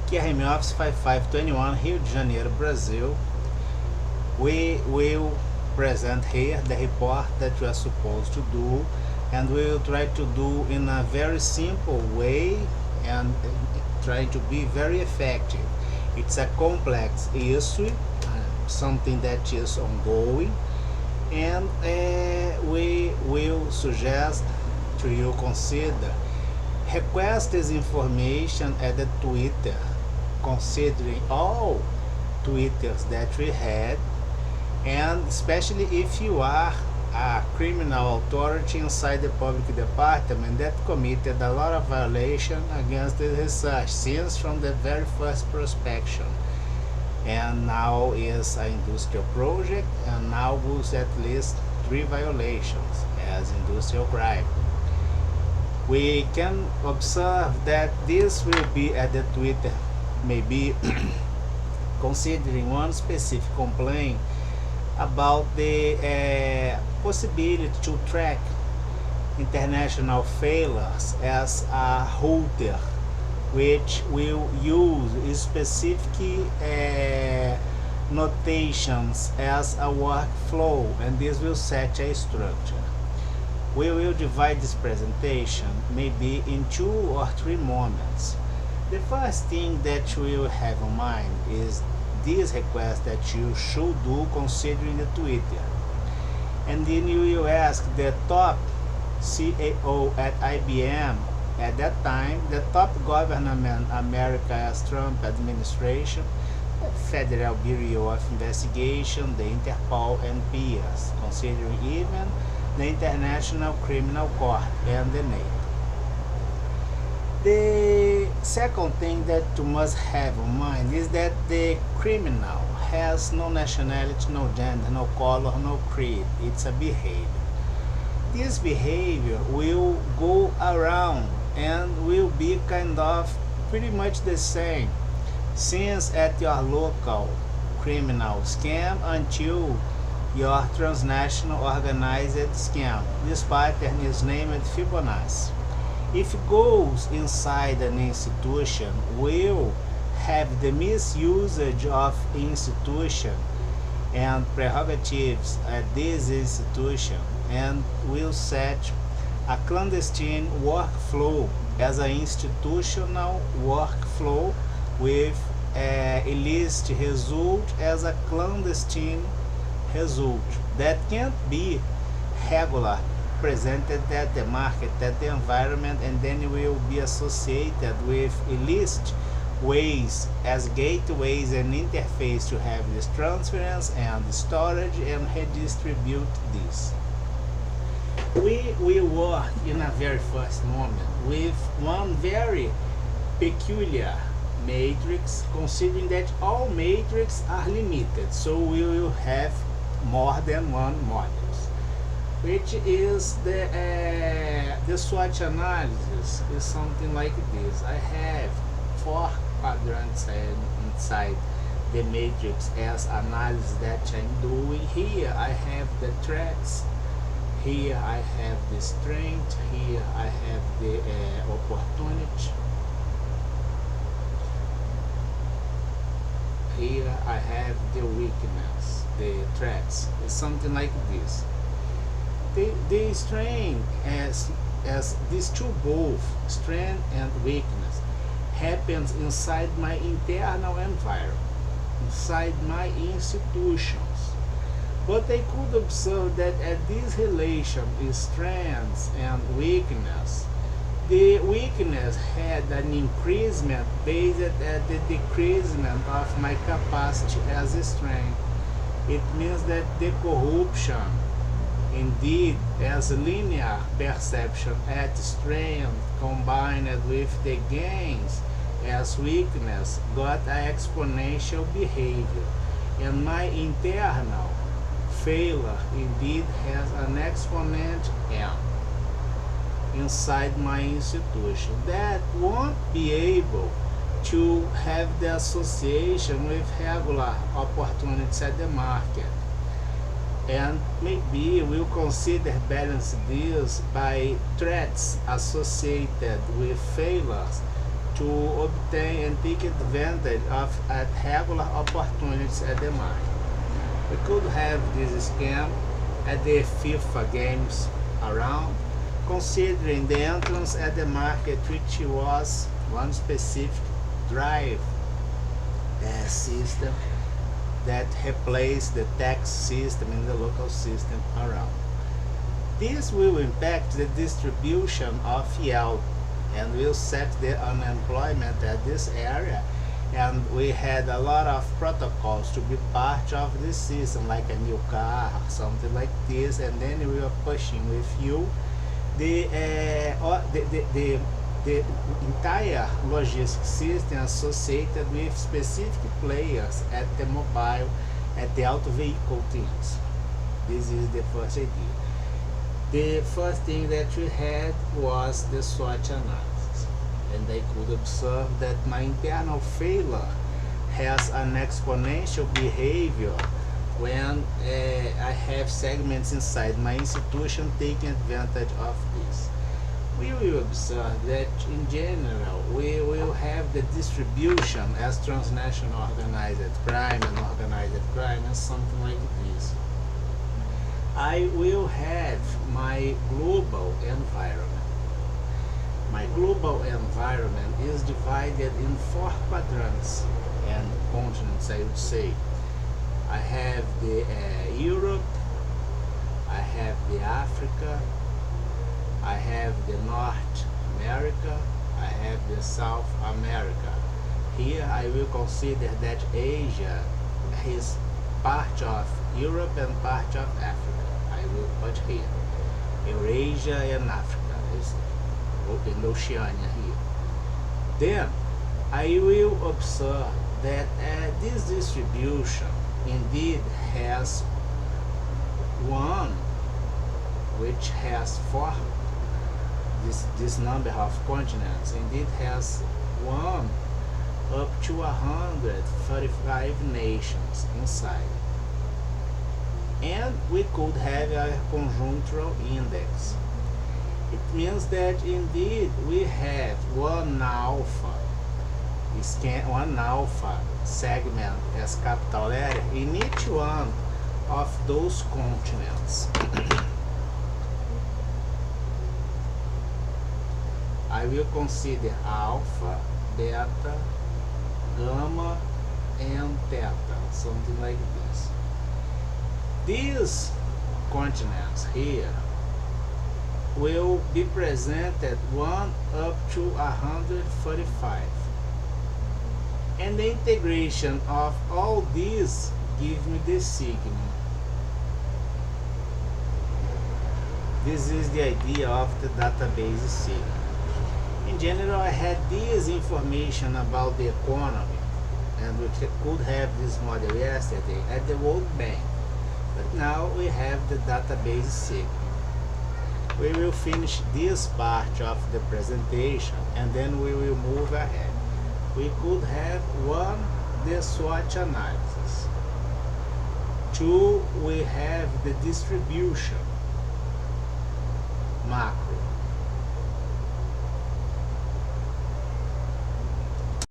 QRM Office 5521, Rio de Janeiro, Brazil. We will present here the report that you are supposed to do, and we will try to do in a very simple way and try to be very effective. It's a complex issue, something that is ongoing, and we will suggest to you consider request this information at the Twitter, considering all Twitters that we had, and especially if you are a criminal authority inside the public department that committed a lot of violation against the research since from the very first prospection, and now is an industrial project, and now was at least 3 violations as industrial crime. We can observe that this will be at the Twitter, maybe considering one specific complaint about the possibility to track international failures as a router, which will use specific notations as a workflow, and this will set a structure. We will divide this presentation maybe in 2 or 3 moments. The first thing that you will have in mind is this request that you should do considering the Twitter. And then you will ask the top CAO at IBM at that time, the top government America's Trump administration, the Federal Bureau of Investigation, the Interpol and peers, considering even the International Criminal Court and the NATO. The second thing that you must have in mind is that the criminal has no nationality, no gender, no color, no creed. It's a behavior. This behavior will go around and will be kind of pretty much the same since at your local criminal scam until your transnational organized scam. This pattern is named Fibonacci. If it goes inside an institution, will have the misusage of institution and prerogatives at this institution, and will set a clandestine workflow as an institutional workflow with illicit result as a clandestine result that can't be regular presented at the market, at the environment, and then will be associated with illicit ways as gateways and interface to have this transference and storage and redistribute this. We will work in a very first moment with one very peculiar matrix, considering that all matrices are limited, so we will have more than one modules, which is the SWOT analysis is something like this. I have 4 quadrants inside the matrix as analysis that I'm doing. Here I have the threats, here I have the strength, here I have the opportunity, here I have the weakness, the threats. It's something like this. The strength as these two both, strength and weakness, happens inside my internal environment, inside my institutions. But I could observe that at this relation is strengths and weakness, the weakness had an increasement based at the decreasement of my capacity as a strength. It means that the corruption, indeed, as linear perception at strength combined with the gains as weakness, got an exponential behavior, and my internal failure indeed has an exponent m inside my institution that won't be able to have the association with regular opportunities at the market. And maybe we'll consider balance this by threats associated with failures to obtain and take advantage of at regular opportunities at the mine. We could have this scam at the FIFA games around, considering the entrance at the market, which was one specific drive system that replaced the tax system in the local system around. This will impact the distribution of yield and will set the unemployment at this area. And we had a lot of protocols to be part of this system, like a new car or something like this, and then we are pushing with you the entire logistic system associated with specific players at the mobile, at the auto vehicle teams. This is the first idea. The first thing that we had was the SWOT analysis, and I could observe that my internal failure has an exponential behavior when I have segments inside my institution taking advantage of this. We will observe that in general we will have the distribution as transnational organized crime and organized crime and something like this. I will have my global environment. My global environment is divided in 4 quadrants and continents, I would say. I have the Europe, I have the Africa, I have the North America, I have the South America. Here I will consider that Asia is part of Europe and part of Africa. I will put here Eurasia and Africa is in Oceania here. Then I will observe that this distribution indeed has one which has 4. This number of continents indeed has 1 up to 135 nations inside. And we could have a conjunctural index. It means that indeed we have one alpha segment as capital letter in each one of those continents. I will consider alpha, beta, gamma, and theta, something like this. These continents here will be presented 1 up to 145. And the integration of all these gives me the sigma. This is the idea of the database sigma. In general, I had this information about the economy, and we could have this model yesterday at the World Bank. But now we have the database sigma. We will finish this part of the presentation and then we will move ahead. We could have 1, the SWOT analysis. 2, we have the distribution, macro.